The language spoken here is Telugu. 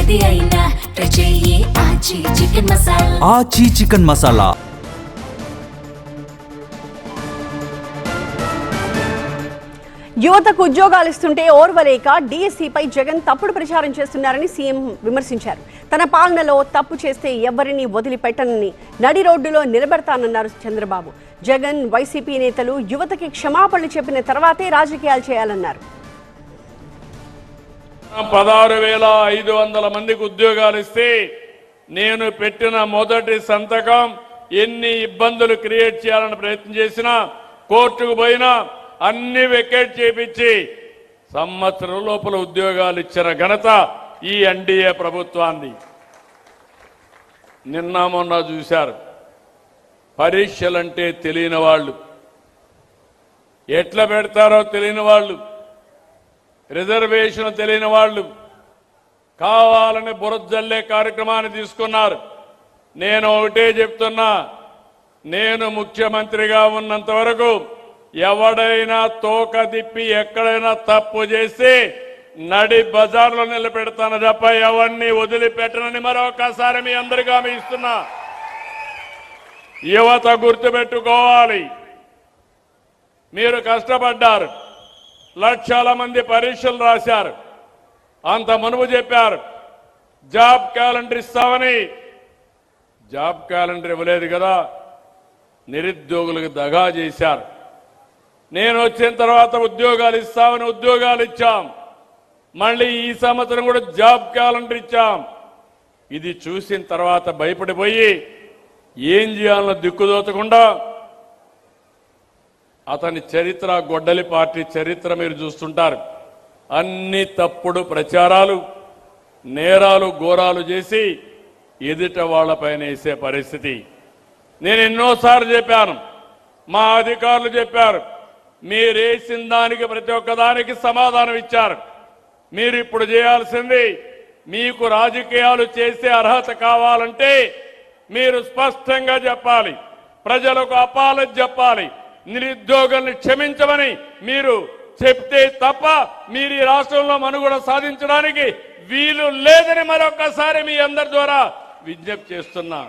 ఏది అయినా ట్రై చెయ్యి ఆచి చికెన్ మసాలా. ఆచి చికెన్ మసాలా. యువతకు ఉద్యోగాలు ఇస్తుంటే ఓర్వలేక డిఎస్సిపై జగన్ తప్పుడు ప్రచారం చేస్తున్నారని సీఎం విమర్శించారు. తన పాలనలో తప్పు చేస్తే ఎవరిని వదిలిపెట్టనని నడి రోడ్డులో నిలబెడతానన్నారు చంద్రబాబు. జగన్ వైసీపీ నేతలు యువతకి క్షమాపణలు చెప్పిన తర్వాతే రాజకీయాలు చేయాలన్నారు. 16,500 మందికి ఉద్యోగాలు ఇస్తే నేను పెట్టిన మొదటి సంతకం ఎన్ని ఇబ్బందులు క్రియేట్ చేయాలని ప్రయత్నం చేసినా కోర్టుకు పోయినా అన్ని వెకేట్ చేపించి సంవత్సరం లోపల ఉద్యోగాలు ఇచ్చిన ఘనత ఈ ఎన్డీఏ ప్రభుత్వాన్ని. నిన్న మొన్న చూశారు, పరీక్షలంటే తెలియని వాళ్ళు, ఎట్లా పెడతారో తెలియని వాళ్ళు, రిజర్వేషన్ తెలియని వాళ్ళు కావాలని బురజల్లే కార్యక్రమాన్ని తీసుకున్నారు. నేను ఒకటే చెప్తున్నా, నేను ముఖ్యమంత్రిగా ఉన్నంత వరకు ఎవడైనా తోక తిప్పి ఎక్కడైనా తప్పు చేసి నడి బజార్లో నిలబెడతాను తప్ప ఎవరిని వదిలిపెట్టనని మరొకసారి మీ అందరికీ హామీ ఇస్తున్నా. యువత గుర్తుపెట్టుకోవాలి, మీరు కష్టపడ్డారు, లక్షల మంది పరీక్షలు రాశారు, అంత మునుపు చెప్పారు జాబ్ క్యాలెండర్ ఇస్తామని. జాబ్ క్యాలెండర్ ఇవ్వలేదు కదా, నిరుద్యోగులకు దగా చేశారు. నేను వచ్చిన తర్వాత ఉద్యోగాలు ఇస్తామని ఉద్యోగాలు ఇచ్చాం, మళ్ళీ ఈ సంవత్సరం కూడా జాబ్ క్యాలెండర్ ఇచ్చాం. ఇది చూసిన తర్వాత భయపడిపోయి ఏం చేయాలన్న దిక్కుదోచకుండా అతని చరిత్ర, గొడ్డలి పార్టీ చరిత్ర మీరు చూస్తుంటారు. అన్ని తప్పుడు ప్రచారాలు, నేరాలు, ఘోరాలు చేసి ఎదుట వాళ్లపైన వేసే పరిస్థితి. నేను ఎన్నోసార్లు చెప్పాను, మా అధికారులు చెప్పారు, మీరేసిన దానికి ప్రతి ఒక్కదానికి సమాధానం ఇచ్చారు. మీరు ఇప్పుడు చేయాల్సింది, మీకు రాజకీయాలు చేసే అర్హత కావాలంటే మీరు స్పష్టంగా చెప్పాలి, ప్రజలకు అపాలజీ చెప్పాలి, నిరుద్యోగుల్ని క్షమించమని మీరు చెప్తే తప్ప మీరు ఈ రాష్ట్రంలో మనుగడ సాధించడానికి వీలు లేదని మరొకసారి మీ అందరి ద్వారా విజ్ఞప్తి చేస్తున్నా.